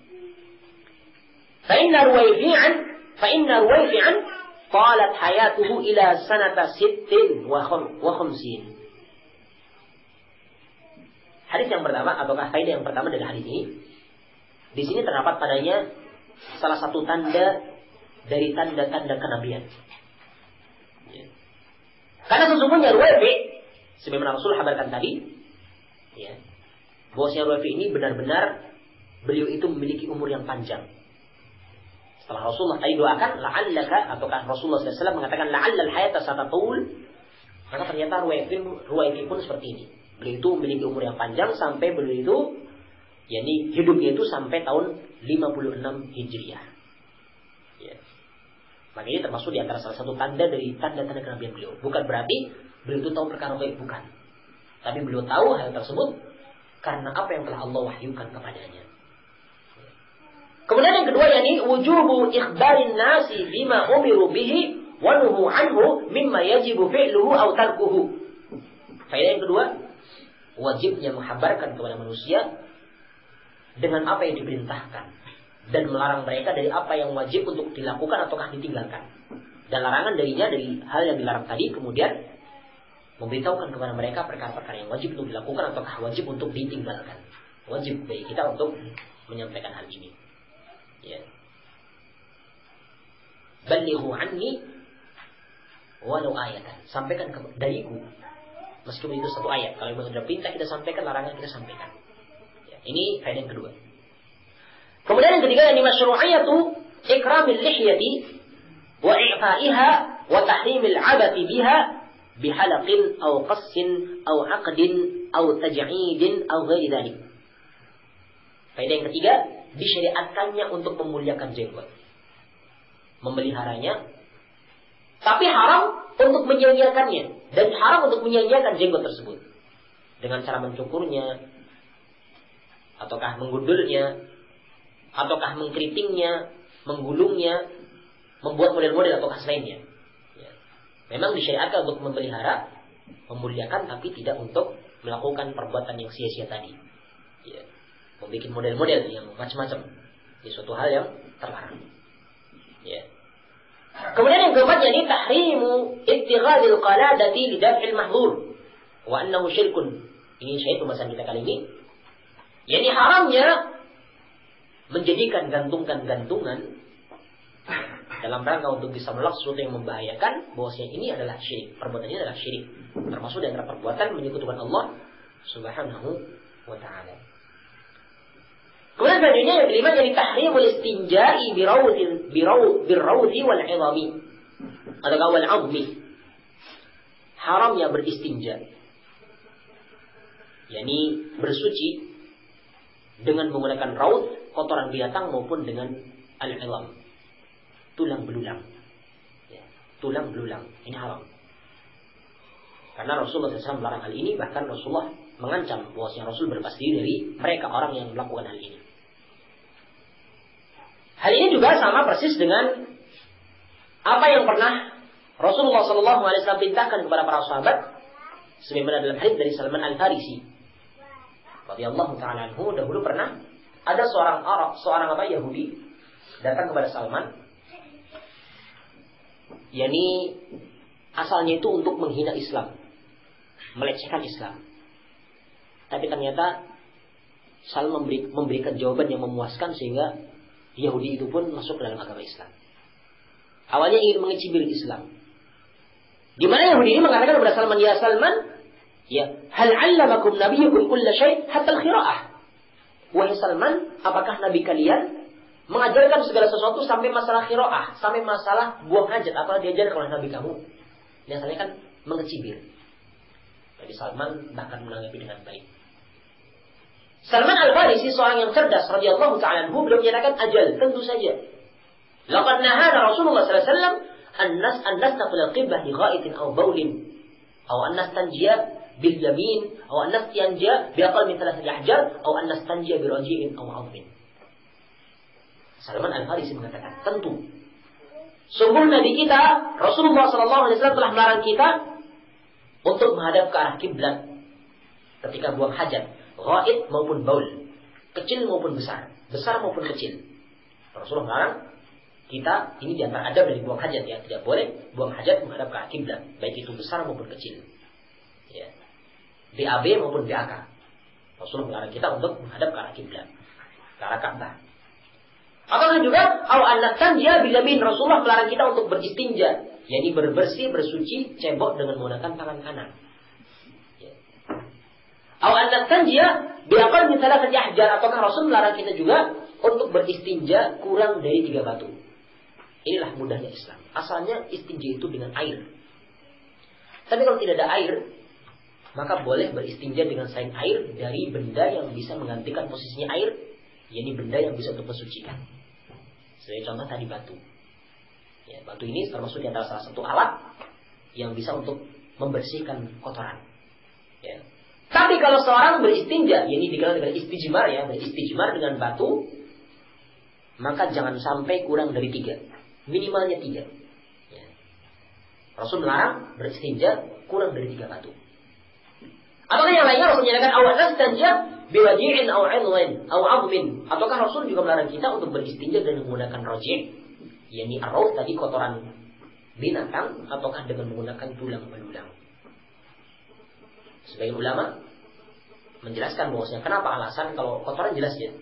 Fa inna ruwayfi'an talat hayatuhu ila sanata 56. Hadis yang pertama ataukah faedah yang pertama dari hadis ini, di sini terdapat padanya salah satu tanda dari tanda-tanda kenabian. Ya. Karena sesungguhnya Ruwayfi, sebagaimana Rasul kabarkan tadi, ya, bahwasanya Ruwayfi ini benar-benar beliau itu memiliki umur yang panjang. Setelah Rasulullah tadi doakan, la'allaka, ataukah Rasulullah SAW mengatakan la'allal hayata satatul, maka ternyata Ruwayfi pun seperti ini. Beliau itu memiliki umur yang panjang sampai beliau itu, yakni hidupnya itu sampai tahun 56 Hijriah. Ya. Maka ini termasuk di antara salah satu tanda dari tanda-tanda kenabian beliau. Bukan berarti beliau itu tahu perkara gaib, bukan. Tapi beliau tahu hal tersebut karena apa yang telah Allah wahyukan kepadanya. Ya. Kemudian yang kedua yakni wujubu ikhbarin nasi bima umiru bihi wa nuhu anhu mimma yajibu fi'luhu aw tarkuhu. Faedah yang kedua, wajibnya menghabarkan kepada manusia dengan apa yang diperintahkan dan melarang mereka dari apa yang wajib untuk dilakukan ataukah ditinggalkan. Dan larangan darinya dari hal yang dilarang tadi, kemudian memberitahukan kepada mereka perkara-perkara yang wajib untuk dilakukan ataukah wajib untuk ditinggalkan. Wajib bagi kita untuk menyampaikan hal ini. Ya. Balighu anni walau ayatan. Sampaikan dariku meskipun itu satu ayat. Kalau memang sudah perintah kita sampaikan, larangan kita sampaikan. Ya, ini faedah yang kedua. Kemudian yang ketiga yang masyru'iyatu ikramil lihyati wa i'fa'iha wa tahrimil 'abati biha bihalaqin aw qassin aw 'aqdin aw taj'idin aw ghairi dzalik. Faedah yang ketiga, disyariatkannya untuk memuliakan jenggot, memeliharanya, tapi haram untuk menyia-nyiakannya. Dan haram untuk menyia-nyiakan jenggot tersebut dengan cara mencukurnya, ataukah menggundulnya, ataukah mengkeritingnya, menggulungnya, membuat model-model ataukah selainnya. Ya. Memang disyariatkan untuk memelihara, memuliakan, tapi tidak untuk melakukan perbuatan yang sia-sia tadi. Ya. Membuat model-model yang macam-macam. Ini suatu hal yang terlarang. Ya. Kemudian yang keempat yakni tahrimu ittikhadil qaladati li daf'il mahdhur wa annahu syirkun. Ini syahid pembahasan kita kali ini. Yakni haramnya menjadikan gantungan-gantungan dalam rangka untuk bisa menolak sesuatu yang membahayakan, bahwasanya ini adalah syirik. Perbuatan ini adalah syirik. Termasuk di antara perbuatan menyekutukan Allah Subhanahu wa taala. Kemudian selanjutnya yang kelima yakni tahrimul istinja'i birrawdi wal 'idhami atau wal 'azmi. Haramnya beristinja, yakni bersuci dengan menggunakan raud, kotoran binatang, maupun dengan al-'idham, tulang belulang. Ya, tulang belulang ini haram. Karena Rasulullah SAW melarang hal ini, bahkan Rasulullah mengancam bahwasanya Rasul berlepas diri dari mereka orang yang melakukan hal ini. Hal ini juga sama persis dengan apa yang pernah Rasulullah SAW perintahkan kepada para sahabat, sebagaimana dalam hadits dari Salman Al-Farisi radhiyallahu ta'ala anhu. Dahulu pernah ada seorang Yahudi datang kepada Salman, yakni asalnya itu untuk menghina Islam, melecehkan Islam. Tapi ternyata Salman memberikan jawaban yang memuaskan sehingga Yahudi itu pun masuk ke dalam agama Islam. Awalnya ingin mengecibir Islam. Di mana Yahudi ini mengatakan kepada Salman, ya Salman, ya, hal 'allamakum nabiyyukum kulla syai' hatta al-qira'ah. Wahai Salman, apakah nabi kalian mengajarkan segala sesuatu sampai masalah qira'ah, sampai masalah buang hajat, apa diajarkan oleh nabi kamu? Biasanya kan mengecibir. Jadi Salman bahkan menanggapi dengan baik. Salman Al-Farisi seorang yang cerdas radhiyallahu ta'ala anhu, beliau menyatakan ajal, tentu saja. Laqad nahana Rasulullah sallallahu alaihi wasallam an nastaqil al-qibbah li gha'itin aw bawlin aw an nastanjiya bil yamin aw an nastanjiya bi aqall min thalathati ahjar aw an nastanjiya bi raji'in aw 'azmin. Salman Al-Farisi mengatakan, tentu sungguh nabi kita Rasulullah sallallahu alaihi wasallam telah melarang kita untuk menghadap ke arah kiblat ketika buang hajat, ghaid maupun baul, kecil maupun besar, besar maupun kecil. Rasulullah melarang kita, ini diantara adab dari buang hajat ya, tidak boleh buang hajat menghadap ke arah kiblat, baik itu besar maupun kecil. Ya. BAB maupun BAK. Rasulullah melarang kita untuk menghadap ke arah kiblat, ke arah Ka'bah. Apakah juga aw-an-natan dia bila min, Rasulullah melarang kita untuk beristinja, yakni berbersih, bersuci, cebok dengan menggunakan tangan kanan. Aw-an-natan dia biaqal min thalathati ahjar, ataukah Rasul melarang kita juga untuk beristinja kurang dari 3 batu. Inilah mudahnya Islam. Asalnya istinja itu dengan air. Tapi kalau tidak ada air, maka boleh beristinja dengan selain air dari benda yang bisa menggantikan posisinya air, yakni benda yang bisa untuk mensucikan. Sebagai contoh tadi batu. Ya, batu ini termasuk di antara salah satu alat yang bisa untuk membersihkan kotoran. Ya. Tapi kalau seorang beristinja, yakni dikenal dengan istijmar ya, beristijmar dengan batu, maka jangan sampai kurang dari 3. Minimalnya 3. Ya. Rasul melarang beristinja kurang dari 3 batu. Apakah yang lainnya Rasul menyatakan awal nastanja biwaji'in aw 'idlin aw 'azmin? Ataukah Rasul juga melarang kita untuk beristinja dengan menggunakan raji', yakni ar-raw tadi kotoran binatang, ataukah dengan menggunakan tulang belulang? Sebagian ulama menjelaskan bahwasanya kenapa alasan kalau kotoran jelas ya.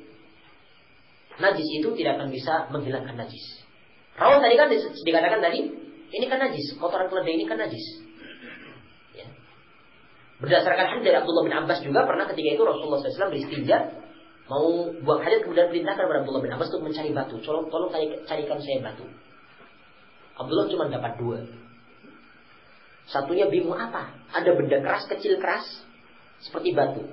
Najis itu tidak akan bisa menghilangkan najis. Raw tadi kan dikatakan tadi, ini kan najis, kotoran keledai ini kan najis. Ya. Berdasarkan hadis dari Abdullah bin Abbas juga pernah ketika itu Rasulullah SAW beristinja, mau buang hajat kemudian perintahkan kepada Abdullah bin Abbas untuk mencari batu. Tolong carikan saya batu. Abdullah cuma dapat 2. Satunya bingung apa? Ada benda keras, kecil keras, seperti batu.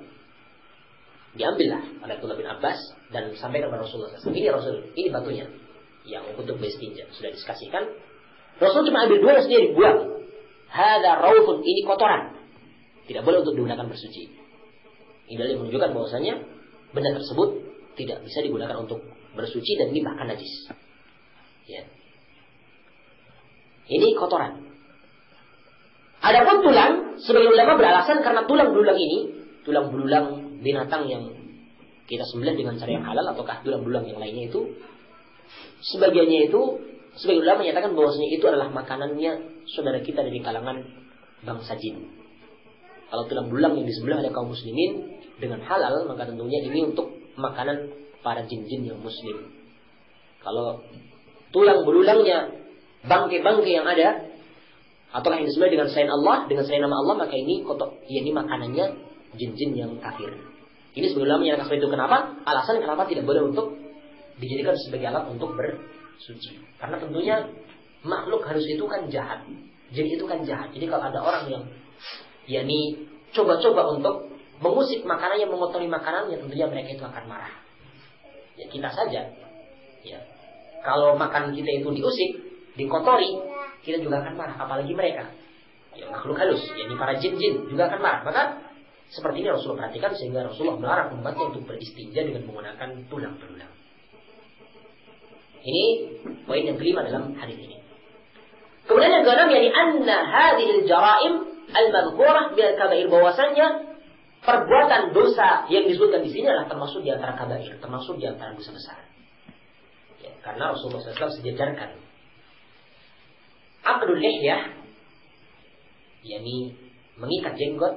Diambillah oleh Abdullah bin Abbas dan sampaikan kepada Rasulullah SAW. Ini Rasul, ini batunya yang untuk beristinja. Sudah dikasihkan. Rasul cuma ambil 2 sendiri, buang. Hada rawthun, ini kotoran. Tidak boleh untuk digunakan bersuci. Ini dalil menunjukkan bahwasanya benda tersebut tidak bisa digunakan untuk bersuci dan ini bahkan najis. Ya. Ini kotoran. Adapun tulang, sebagian ulama beralasan karena tulang belulang ini, tulang belulang binatang yang kita sembelih dengan cara yang halal ataukah tulang belulang yang lainnya itu, sebagian ulama menyatakan bahwasanya itu adalah makanannya saudara kita dari kalangan bangsa jin. Kalau tulang belulang yang disembelih oleh kaum muslimin dengan halal, maka tentunya ini untuk makanan para jin-jin yang muslim. Kalau tulang belulangnya bangke-bangke yang ada, atau yang disembelih dengan selain Allah, dengan selain nama Allah, maka ini ini makanannya jin-jin yang kafir. Ini sebenarnya menyatakan seperti itu. Kenapa? Alasan kenapa tidak boleh untuk dijadikan sebagai alat untuk bersuci. Karena tentunya makhluk halus itu kan jahat. Jin itu kan jahat. Jadi kalau ada orang yang yakni coba-coba untuk mengusik makanannya, mengotori makanannya, tentunya mereka itu akan marah. Ya kita saja. Ya. Kalau makanan kita itu diusik, dikotori, kita juga akan marah, apalagi mereka. Ya, makhluk halus, yakni para jin-jin juga akan marah. Maka seperti ini Rasulullah perhatikan sehingga Rasulullah melarang umatnya untuk beristinja dengan menggunakan tulang belulang. Ini poin yang kelima dalam hadis ini. Kemudian yang keenam, yakni anna hadhil jara'im al-madhkurah bil kabair, bahwasanya perbuatan dosa yang disebutkan di sini adalah termasuk di antara kabair, termasuk di antara dosa besar. Ya, karena Rasulullah SAW sejajarkan aqdul lihyah, yakni mengikat jenggot,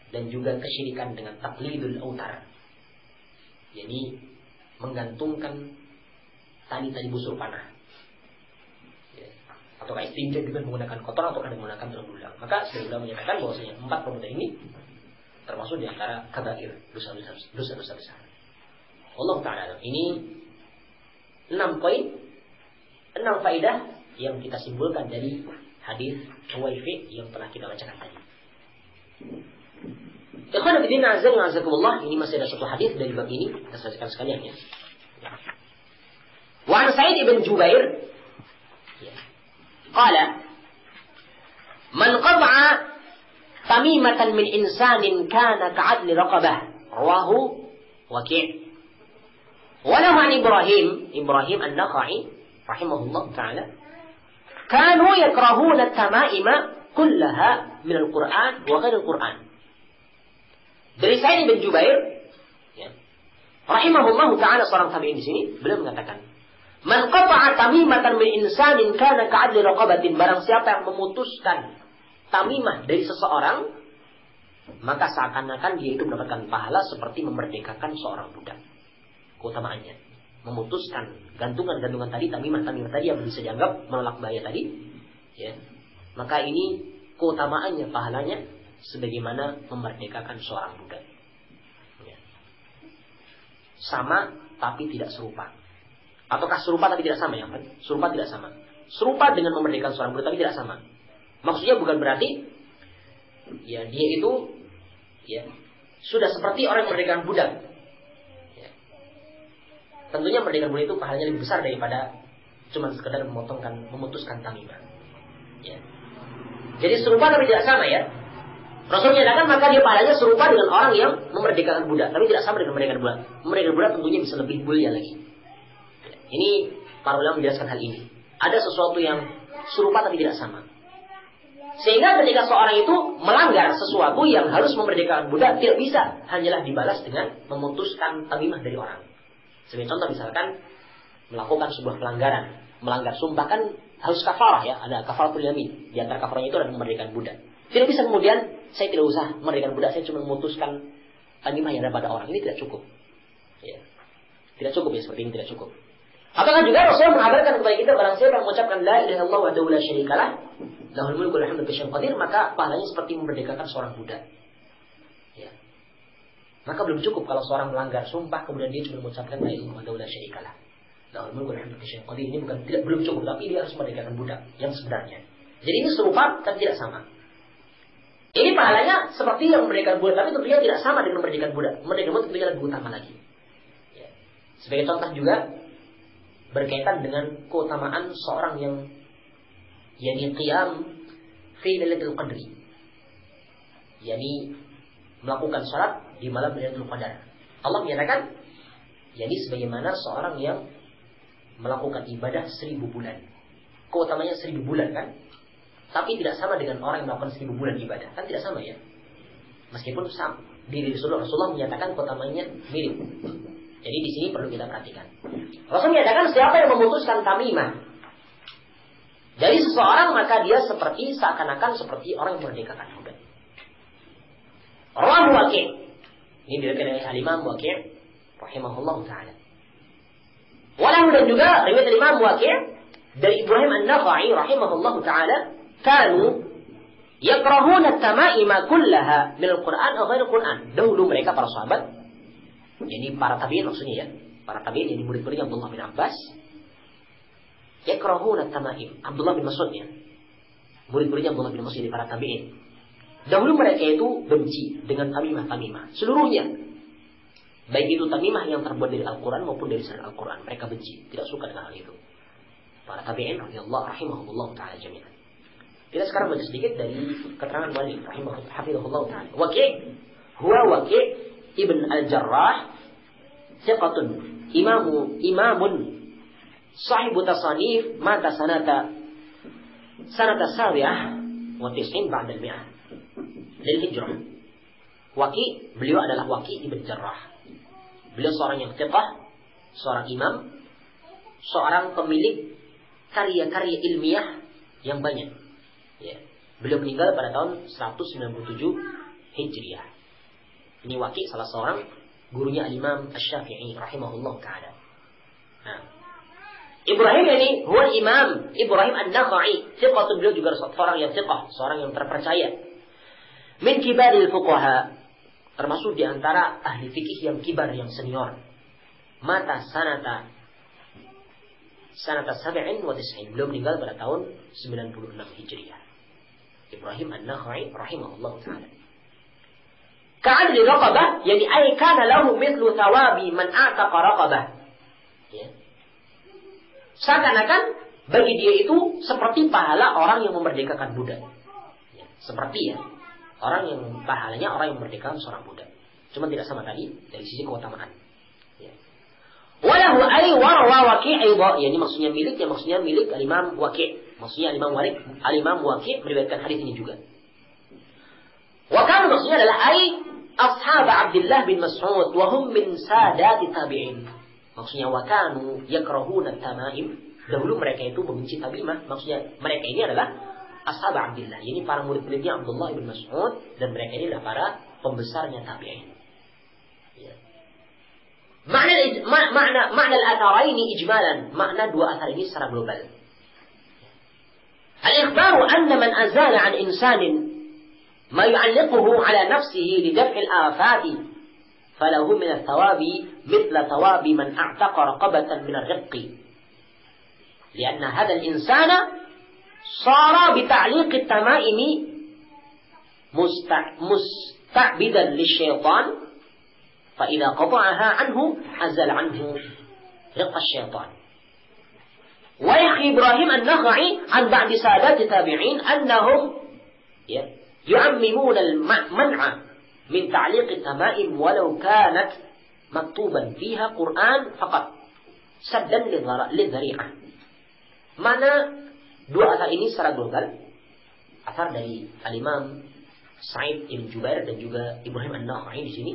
dan juga kesyirikan dengan taqlidul autar, yakni menggantungkan tali-tali busur panah, ya. Ataukah istinja dengan menggunakan kotoran ataukah dengan menggunakan tulang belulang. Maka sudah menyatakan bahwasanya 4 perbuatan ini termasuk di antara kabair, dosa-dosa besar. Allah Ta'ala, ini 6 poin, 6 faedah yang kita simpulkan dari hadis Huwaifi yang telah kita bacakan tadi. Ikhwan fillah azza wa jalla, ini masih ada satu hadis dari bab ini, kita saksikan sekalian ya. Wa an Sa'id ibn Jubair qala man qad'a tamimatan min insanin kana ka'adli raqabah rawahu Waki'. Wa lahu an Ibrahim an-Nakha'i rahimahullah ta'ala kanu yakrahuna at-tama'ima kullaha min al-Qur'an wa ghairi al-Qur'an. Dari Sa'id bin Jubair, ya, rahimahullahu ta'ala, seorang tabi'in di sini, beliau mengatakan, man qata'a tamimatan min insanin kana ka'adli raqabatin, barang siapa yang memutuskan tamimah dari seseorang, maka seakan-akan dia itu mendapatkan pahala seperti memerdekakan seorang budak. Keutamaannya, memutuskan gantungan-gantungan tadi, tamimah-tamimah tadi yang bisa dianggap menolak bahaya tadi, ya, maka ini keutamaannya, pahalanya sebagaimana memerdekakan seorang budak. Ya. Sama tapi tidak serupa. Ataukah serupa tapi tidak sama ya? Serupa tidak sama. Serupa dengan memerdekakan seorang budak tapi tidak sama. Maksudnya bukan berarti ya dia itu ya sudah seperti orang yang memerdekakan budak. Ya. Tentunya memerdekakan budak itu pahalanya lebih besar daripada cuma sekedar memutuskan tamimah. Ya. Jadi serupa tapi tidak sama ya. Rasul menyatakan maka dia pahalanya serupa dengan orang yang memerdekakan budak, tapi tidak sama dengan memerdekakan budak. Memerdekakan budak tentunya bisa lebih mulia lagi. Ini para ulama menjelaskan hal ini. Ada sesuatu yang serupa tapi tidak sama. Sehingga ketika seorang itu melanggar sesuatu yang harus memerdekakan budak, tidak bisa hanyalah dibalas dengan memutuskan tamimah dari orang. Sebagai contoh misalkan melakukan sebuah pelanggaran, melanggar sumpah kan harus kafarah ya, ada kafaratul yamin. Di antara kafarahnya itu ada memerdekakan budak. Tidak bisa kemudian saya tidak usah memerdekakan budak, saya cuma memutuskan tamimah yang ada pada orang. Ini tidak cukup. Ya. Tidak cukup ya, seperti ini tidak cukup. Apakah juga Rasulullah mengabarkan kepada kita barang siapa yang mengucapkan la ilaha illallah wahdahu la syarikalah lahul mulku wa lahul hamdu qadir, maka pahalanya seperti memerdekakan seorang budak. Ya. Maka belum cukup kalau seorang melanggar sumpah kemudian dia cuma mengucapkan la ilaha illallah wahdahu la syarikalah lahul mulku wa lahul hamdu qadir. Ini belum cukup, tapi dia harus memerdekakan budak yang sebenarnya. Jadi ini serupa tapi tidak sama. Ini pahalanya seperti yang memerdekakan budak, tapi tentunya tidak sama dengan memerdekakan budak. Memerdekakan budak tentunya lebih utama lagi. Ya. Sebagai contoh juga berkaitan dengan keutamaan seorang yang yakni qiyam fi lailatul qadri, yakni melakukan salat di malam Lailatul Qadar. Allah menyatakan yakni sebagaimana seorang yang melakukan ibadah 1000 bulan. Keutamanya 1000 bulan kan? Tapi tidak sama dengan orang yang melakukan 1000 bulan ibadah. Kan tidak sama ya. Meskipun sama. Diri Rasulullah menyatakan keutamanya mirip. Jadi di sini perlu kita perhatikan. Rasul menyatakan siapa yang memutuskan tamimah dari seseorang, maka dia seperti seakan-akan seperti orang yang merdekakan budak. Rawahu Waki'. Ini diriwayatkan oleh Imam Waki' rahimahullah taala. Walahu, dan juga riwayat Imam Waki' dari Ibrahim an-Nakha'i rahimahullah taala, kanu yakrahuna at-tama'ima kullaha min al-Qur'an aw ghairi al-Qur'an. Dahulu mereka para sahabat, jadi para tabi'in maksudnya ya, para tabi'in yang murid-murid Abdullah bin Abbas, yakrahuna at-tama'im. Abdullah bin Mas'ud ya, murid-muridnya Abdullah bin Mas'ud, para tabi'in. Dahulu mereka itu benci dengan tamimah-tamimah seluruhnya. Baik itu tamimah yang terbuat dari Al-Quran maupun dari selain Al-Quran. Mereka benci, tidak suka dengan hal itu. Para tabi'in rahimahullah ta'ala jami'an. Kita sekarang baca sedikit dari keterangan Walid rahimahullah ta'ala. Waki' huwa Waki' ibn al-Jarrah thiqatun imamun sahibu tasanif mata sanata sabi'ah wa tis'in ba'da al-mi'ah dari hijrah. Waki', beliau adalah Waki' ibn Jarrah. Beliau seorang yang thiqah, seorang imam, seorang pemilik karya-karya ilmiah yang banyak. Ya. Beliau meninggal pada tahun 197 Hijriah. Ini Waki, salah seorang gurunya Al-Imam Asy-Syafi'i rahimahullah ta'ala. Nah, Ibrahim ini huwa Imam Ibrahim An-Nakha'i, thiqah, beliau juga seorang yang thiqah, seorang yang terpercaya. Min kibaril fuqaha, termasuk di antara ahli fikih yang kibar, yang senior. Mata sanata 97, beliau meninggal pada tahun 96 Hijriah. Ibrahim An-Nakha'i rahimahullah ta'ala. Ka'adli raqabah, yani ay kana lahu mithlu thawabi man a'taqa raqabah. Ya. Seakan-akan bagi dia itu seperti pahala orang yang memerdekakan budak. Ya. Seperti ya, orang yang pahalanya orang yang memerdekakan seorang budak. Cuma tidak sama tadi dari sisi keutamaan. Ya. Walahu ay warwa Waki' aidha, yani maksudnya milik Al-Imam Waki'. Maksudnya Al-Imam Waki' meriwayatkan hadis ini juga. Wa kana maksudnya adalah ay ashab Abdullah bin Mas'ud wa hum min sadati tabi'in. Maksudnya wa kanu yakrahuna tamaim. Dahulu mereka itu membenci tamimah. Maksudnya mereka ini adalah ashab Abdullah. Ini para murid-muridnya Abdullah bin Mas'ud, dan mereka ini adalah para pembesarnya tabi'in. Ya. Makna al-atharaini ijmalan. Makna dua athar ini secara global. Al-ikhbaru anna man azala an insanin ما يعلقه على نفسه لدفع الآفات فله من الثواب مثل ثواب من أعتق رقبة من الرق لأن هذا الإنسان صار بتعليق التمائم مستعبدا للشيطان فإذا قطعها عنه أزل عنه رق الشيطان. ويحكي إبراهيم النخعي عن بعض سادات التابعين أنهم يعممون المنع من تعليق التمائم ولو كانت مكتوبا فيها قرآن فقط سدا للذريعة. Mana dua asar ini secara global, asar dari Al-Imam Sa'id Ibn Jubair dan juga Ibrahim An-Nakha'i di sini.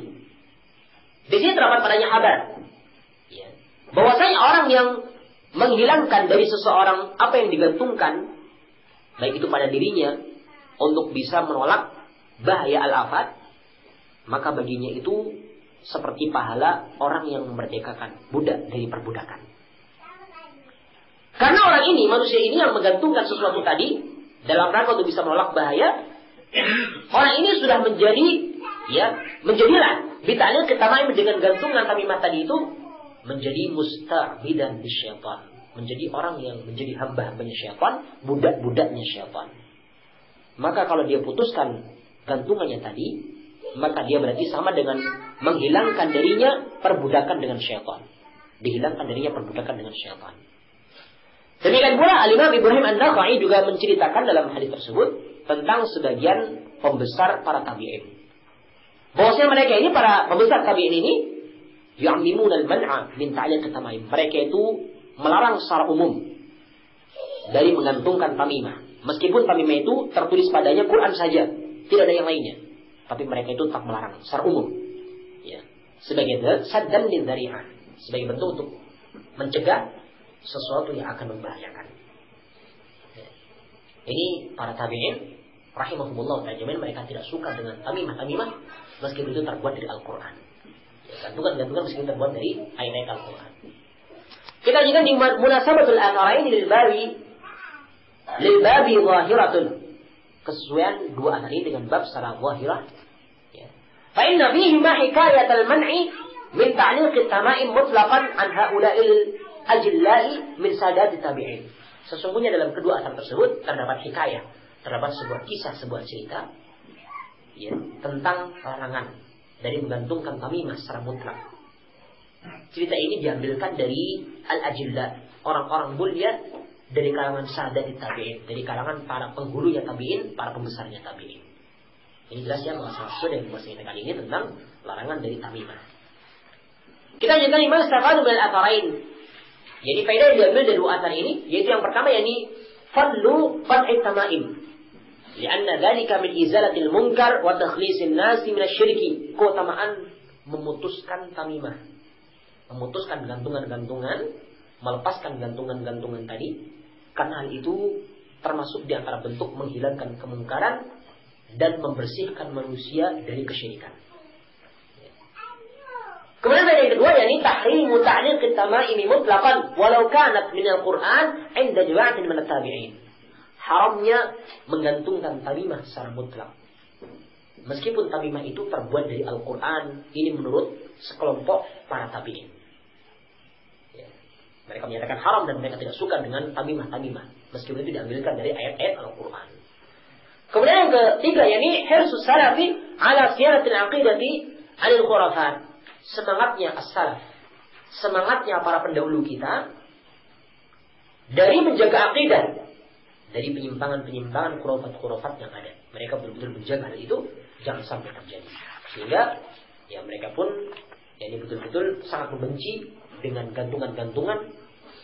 Di sini terdapat padanya kabar, ya, bahwasanya orang yang menghilangkan dari seseorang apa yang digantungkan, baik itu pada dirinya, untuk bisa menolak bahaya al-afat, maka baginya itu seperti pahala orang yang memerdekakan budak dari perbudakan. Karena orang ini, manusia ini yang menggantungkan sesuatu tadi dalam rangka untuk bisa menolak bahaya, orang ini sudah menjadilah bita'lil ketamaim dengan gantungan tamimah tadi itu menjadi musta'bidan bisyaitan, menjadi orang yang menjadi hamba-hambanya syaitan, budak-budaknya syaitan. Maka kalau dia putuskan gantungannya tadi, maka dia berarti sama dengan menghilangkan darinya perbudakan dengan syaitan. Dihilangkan darinya perbudakan dengan syaitan. Demikian pula Al-Imam Ibrahim An-Nakha'i juga menceritakan dalam hadis tersebut tentang sebagian pembesar para tabi'in. Bahwasanya mereka ini, para pembesar tabi'in ini, yu'ammimun al-man'a min ta'liq at-tamaim. Mereka itu melarang secara umum dari menggantungkan tamimah. Meskipun tamimah itu tertulis padanya Quran saja, tidak ada yang lainnya, tapi mereka itu tetap melarang secara umum. Ya, sebagai saddan lidzari'ah, sebagai bentuk untuk mencegah sesuatu yang akan membahayakan. Ya. Ini para tabi'in rahimahumullah ta'ala, mereka tidak suka dengan tamimah meskipun itu terbuat dari Al-Quran. Ya, gantungan meskipun terbuat dari ayat-ayat Al-Quran. Kita juga di munasabatul atharain lil babi zahiratun, kesesuaian dua asar ini dengan bab secara zahirah. Ya. Fa inna fihi ma hikayat al-man'i min ta'liq at-tama'im mutlaqan an haula'il ajillai min sadat tabi'in. Sesungguhnya dalam kedua asar tersebut terdapat hikayah, terdapat sebuah kisah, sebuah cerita, ya, tentang larangan dari menggantungkan tamimah secara mutlak. Cerita ini diambilkan dari al-ajilla, orang-orang mulia dari kalangan sadat tabi'in, dari kalangan para penghulunya tabi'in, para pembesarnya tabi'in. Ini jelas ya masalah sesuai dengan pembahasan kita kali ini tentang larangan dari tamimah. Kita lanjutkan lima istafadu bil atharain. Jadi faedah yang diambil dari dua athar ini, yaitu yang pertama yakni fadlu qat'i tamaim. Lianna dzalika min izalatil munkar wa takhlisin nasi min asy-syirki. Keutamaan memutuskan tamimah, memutuskan gantungan-gantungan, melepaskan gantungan-gantungan tadi, karena hal itu termasuk di antara bentuk menghilangkan kemungkaran dan membersihkan manusia dari kesyirikan. Kemudian yang kedua yakni tahrimu ta'liq at-tama'im mutlaqan walau kanat min al-Qur'an 'inda jama'atin min at-tabi'in. Haramnya menggantungkan tamimah secara mutlak. Meskipun tamimah itu terbuat dari Al-Qur'an, ini menurut sekelompok para tabi'in. Ya. Mereka menyatakan haram dan mereka tidak suka dengan tamimah-tamimah, meskipun itu diambilkan dari ayat-ayat Al-Qur'an. Kemudian yang ketiga yakni hirsus salafi ala siyanatil aqidati 'anil khurafat. Semangatnya as-salaf, semangatnya para pendahulu kita dari menjaga akidah dari penyimpangan-penyimpangan khurafat-khurafat yang ada. Mereka betul-betul menjaga hal itu jangan sampai terjadi. Sehingga ya mereka pun ini betul-betul sangat membenci dengan gantungan-gantungan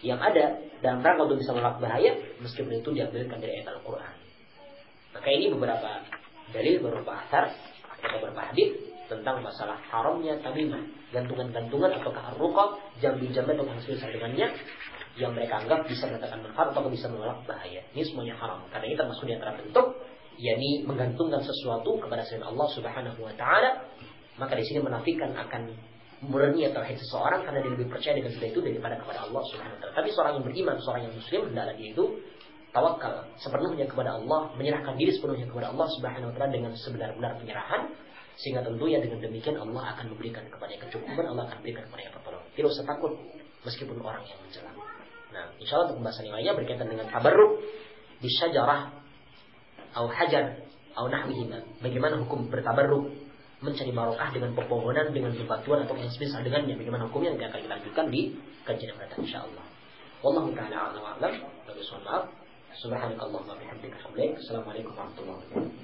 yang ada dalam rangka untuk bisa menolak bahaya meskipun itu diambilkan dari ayat Al-Qur'an. Maka ini beberapa dalil, beberapa athar atau beberapa hadis tentang masalah haramnya tamimah, gantungan-gantungan ataukah ar-ruqa, jambi-jambi atau semisal dengannya yang mereka anggap bisa mendatangkan manfaat atau bisa menolak bahaya. Ini semuanya haram. Karena ini termasuk di antara bentuk yakni menggantungkan sesuatu kepada selain Allah Subhanahu wa taala. Maka di sini menafikan akan murni tauhid seseorang karena dia lebih percaya dengan itu daripada kepada Allah Subhanahu wa taala. Tapi seorang yang beriman, seorang yang muslim hendaklah dia itu tawakal sepenuhnya kepada Allah, menyerahkan diri sepenuhnya kepada Allah Subhanahu wa taala dengan sebenar-benar penyerahan. Sehingga tentunya dengan demikian Allah akan memberikan kepadanya kecukupan, Allah akan berikan kepadanya pertolongan. Tidak usah takut meskipun orang yang mencela. Nah, insya Allah untuk pembahasan yang lainnya berkaitan dengan tabarruk di syajarah atau hajar atau nahwihima. Bagaimana hukum bertabarruk, mencari barokah dengan pepohonan, dengan bebatuan atau yang semisal dengannya. Bagaimana hukumnya yang akan kita lanjutkan di kajian yang datang insya Allah. Wallahu ta'ala a'lam wa a'lam. Mohon maaf. Subhanakallahumma wa bihamdika Assalamualaikum warahmatullahi wabarakatuh.